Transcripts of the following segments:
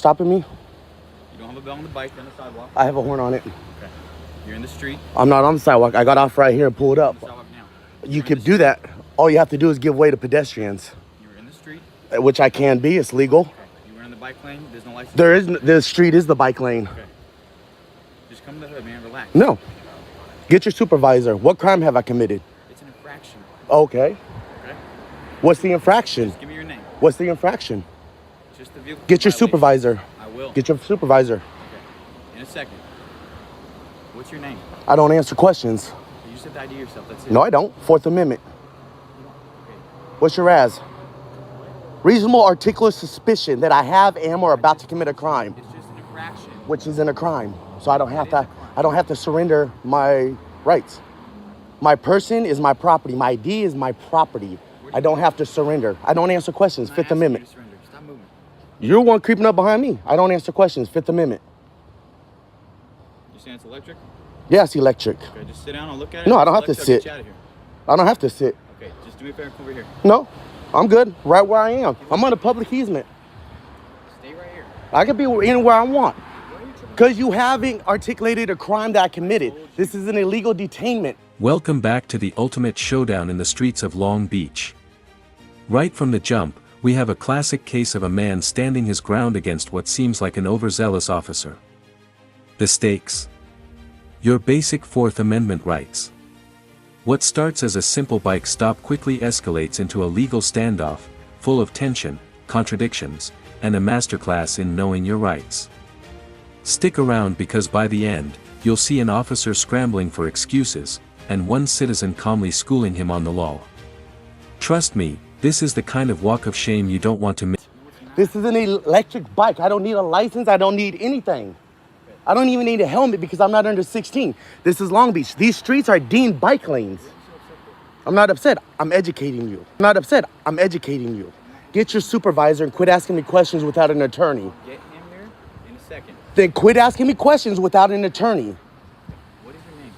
Stopping me? You don't have a bell on the bike, you're on the sidewalk. I have a horn on it. Okay. You're in the street. I'm not on the sidewalk. I got off right here and pulled up. You're on the sidewalk now. You can do that. All you have to do is give way to pedestrians. You're in the street. Which I can be. It's legal. Okay. You were in the bike lane. There's no license. There is. The street is the bike lane. Okay. Just come to the hood, man. Relax. No. Get your supervisor. What crime have I committed? It's an infraction. Okay. Okay. What's the infraction? Just give me your name. What's the infraction? Just the vehicle. Get your violation. supervisor. I will. Get your supervisor. Okay. In a second. What's your name? I don't answer questions. You just have to ID yourself. That's it. No, I don't. Fourth Amendment. Okay. What's your as? Reasonable articulate suspicion that I have, am, or about to commit a crime, It's just an infraction. which isn't a crime. So I don't have to surrender my rights. My person is my property. My ID is my property. I don't have to surrender. I don't answer questions. Fifth Amendment. Stop moving. You're the one creeping up behind me. I don't answer questions. Fifth Amendment. You saying it's electric? Yes, electric. Okay, just sit down and look at it. No, I don't have to I'll get sit. you out of here. I don't have to sit. Okay, just do me a favor and come over here. No, I'm good right where I am. I'm on a public easement. Stay right here. I can be anywhere I want. Why are you tripping? Because you haven't articulated a crime that I committed. This is an illegal detainment. Welcome back to the ultimate showdown in the streets of Long Beach. Right from the jump, we have a classic case of a man standing his ground against what seems like an overzealous officer. The stakes. Your basic Fourth Amendment rights. What starts as a simple bike stop quickly escalates into a legal standoff, full of tension, contradictions, and a masterclass in knowing your rights. Stick around because by the end, you'll see an officer scrambling for excuses, and one citizen calmly schooling him on the law. Trust me, this is the kind of walk of shame you don't want to miss. This is an electric bike. I don't need a license. I don't need anything. I don't even need a helmet because I'm not under 16. This is Long Beach. These streets are deemed bike lanes. I'm not upset. I'm educating you. I'm not upset. I'm educating you. Get your supervisor and quit asking me questions without an attorney. Get him here in a second. Then quit asking me questions without an attorney. What is your name?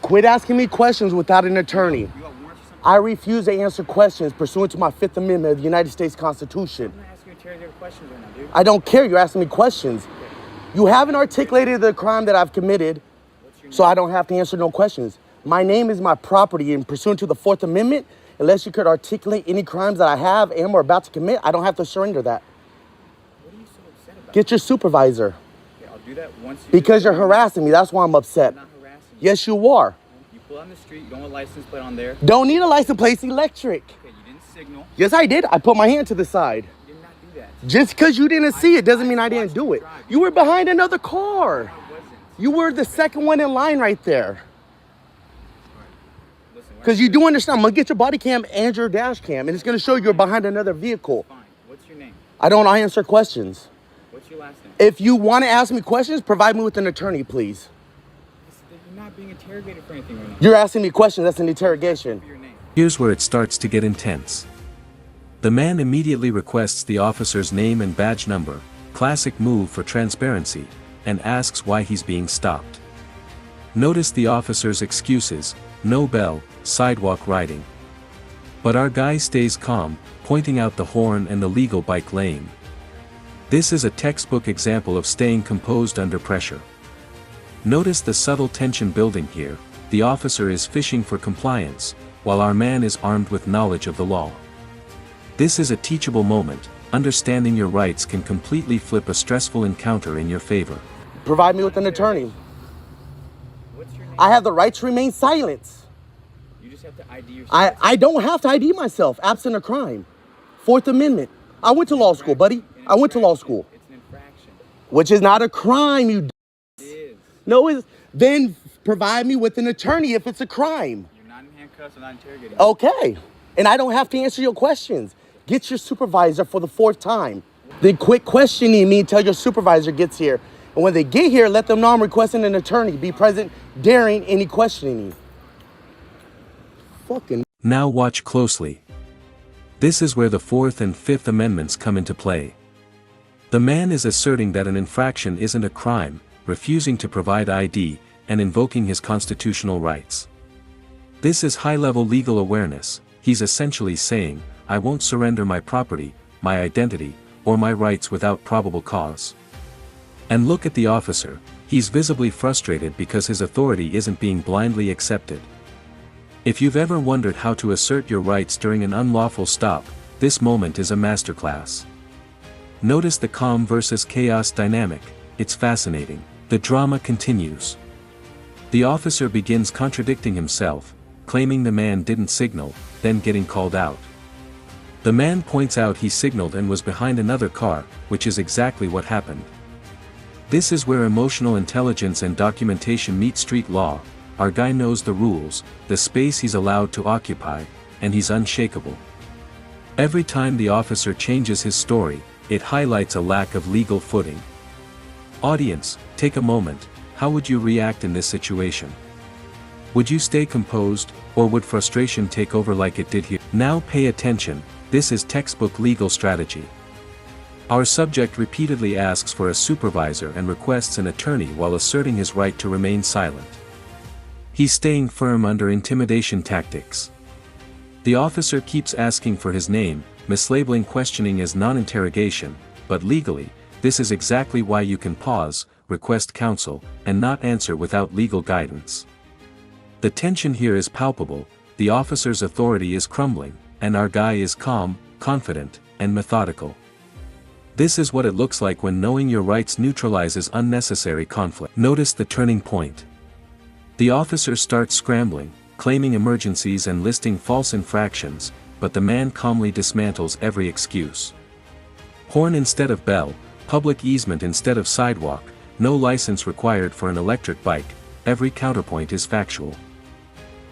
Quit asking me questions without an attorney. You got warrants or something? I refuse to answer questions pursuant to my Fifth Amendment of the United States Constitution. I'm not asking you interrogative questions right now, dude. I don't care. You're asking me questions. You haven't articulated the crime that I've committed, so I don't have to answer no questions. My name is my property, and pursuant to the Fourth Amendment, unless you could articulate any crimes that I have, am, or about to commit, I don't have to surrender that. What are you so upset about? Get your supervisor. Okay, I'll do that once you... Because you're harassing me. That's why I'm upset. I'm not harassing you. Yes, you are. You pull on the street, you don't want a license plate on there. Don't need a license plate. It's electric. Okay, you didn't signal. Yes, I did. I put my hand to the side. You did not do that. Just because you didn't see it doesn't mean I didn't do it. You were behind another car. I wasn't. You were the second one in line right there. Listen, Because you do understand, I'm going to get your body cam and your dash cam, and it's going to show you're behind another vehicle. fine. What's your name? I don't answer questions. What's your last name? If you want to ask me questions, provide me with an attorney, please. You're not being interrogated for anything right now. You're asking me questions. That's an interrogation. Your name. Here's where it starts to get intense. The man immediately requests the officer's name and badge number, classic move for transparency, and asks why he's being stopped. Notice the officer's excuses: no bell, sidewalk riding. But our guy stays calm, pointing out the horn and the legal bike lane. This is a textbook example of staying composed under pressure. Notice the subtle tension building here. The officer is fishing for compliance, while our man is armed with knowledge of the law. This is a teachable moment. Understanding your rights can completely flip a stressful encounter in your favor. Provide me with an attorney. What's your name? I have the right to remain silent. You just have to ID yourself. I don't have to ID myself, absent a crime. Fourth Amendment. I went to law school, buddy. I went to law school. It's an infraction. Which is not a crime, you It is. No, then provide me with an attorney if it's a crime. You're not in handcuffs. I'm not interrogating you. Okay. And I don't have to answer your questions. Get your supervisor for the fourth time. Then quit questioning me until your supervisor gets here. And when they get here, let them know I'm requesting an attorney. Be present during any questioning. Fucking. Now watch closely. This is where the Fourth and Fifth Amendments come into play. The man is asserting that an infraction isn't a crime, refusing to provide ID, and invoking his constitutional rights. This is high-level legal awareness. He's essentially saying, I won't surrender my property, my identity, or my rights without probable cause. And look at the officer, he's visibly frustrated because his authority isn't being blindly accepted. If you've ever wondered how to assert your rights during an unlawful stop, this moment is a masterclass. Notice the calm versus chaos dynamic, it's fascinating. The drama continues. The officer begins contradicting himself, claiming the man didn't signal, then getting called out. The man points out he signaled and was behind another car, which is exactly what happened. This is where emotional intelligence and documentation meet street law. Our guy knows the rules, the space he's allowed to occupy, and he's unshakable. Every time the officer changes his story, it highlights a lack of legal footing. Audience, take a moment, how would you react in this situation? Would you stay composed, or would frustration take over like it did here? Now pay attention, this is textbook legal strategy. Our subject repeatedly asks for a supervisor and requests an attorney while asserting his right to remain silent. He's staying firm under intimidation tactics. The officer keeps asking for his name, mislabeling questioning as non-interrogation, but legally, this is exactly why you can pause, request counsel, and not answer without legal guidance. The tension here is palpable, the officer's authority is crumbling, and our guy is calm, confident, and methodical. This is what it looks like when knowing your rights neutralizes unnecessary conflict. Notice the turning point. The officer starts scrambling, claiming emergencies and listing false infractions, but the man calmly dismantles every excuse. Horn instead of bell, public easement instead of sidewalk, no license required for an electric bike, every counterpoint is factual.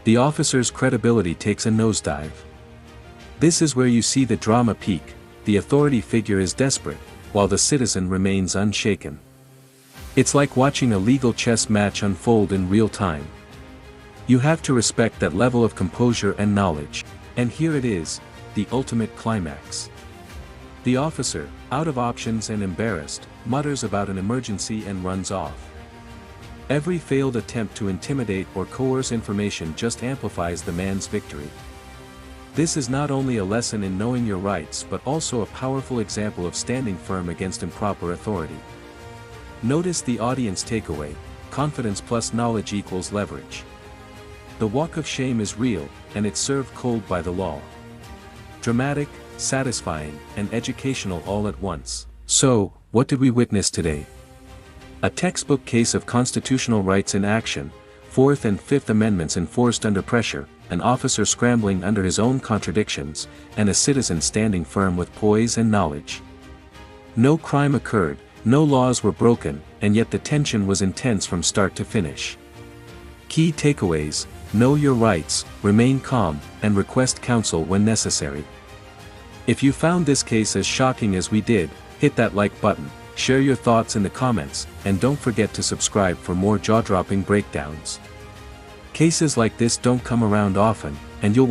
The officer's credibility takes a nosedive. This is where you see the drama peak, the authority figure is desperate, while the citizen remains unshaken. It's like watching a legal chess match unfold in real time. You have to respect that level of composure and knowledge. And here it is, the ultimate climax. The officer, out of options and embarrassed, mutters about an emergency and runs off. Every failed attempt to intimidate or coerce information just amplifies the man's victory. This is not only a lesson in knowing your rights but also a powerful example of standing firm against improper authority. Notice the audience takeaway, confidence plus knowledge equals leverage. The walk of shame is real, and it's served cold by the law. Dramatic, satisfying, and educational all at once. So, what did we witness today? A textbook case of constitutional rights in action, Fourth and Fifth Amendments enforced under pressure, an officer scrambling under his own contradictions, and a citizen standing firm with poise and knowledge. No crime occurred, no laws were broken, and yet the tension was intense from start to finish. Key takeaways: know your rights, remain calm, and request counsel when necessary. If you found this case as shocking as we did, hit that like button, share your thoughts in the comments, and don't forget to subscribe for more jaw-dropping breakdowns. Cases like this don't come around often, and you'll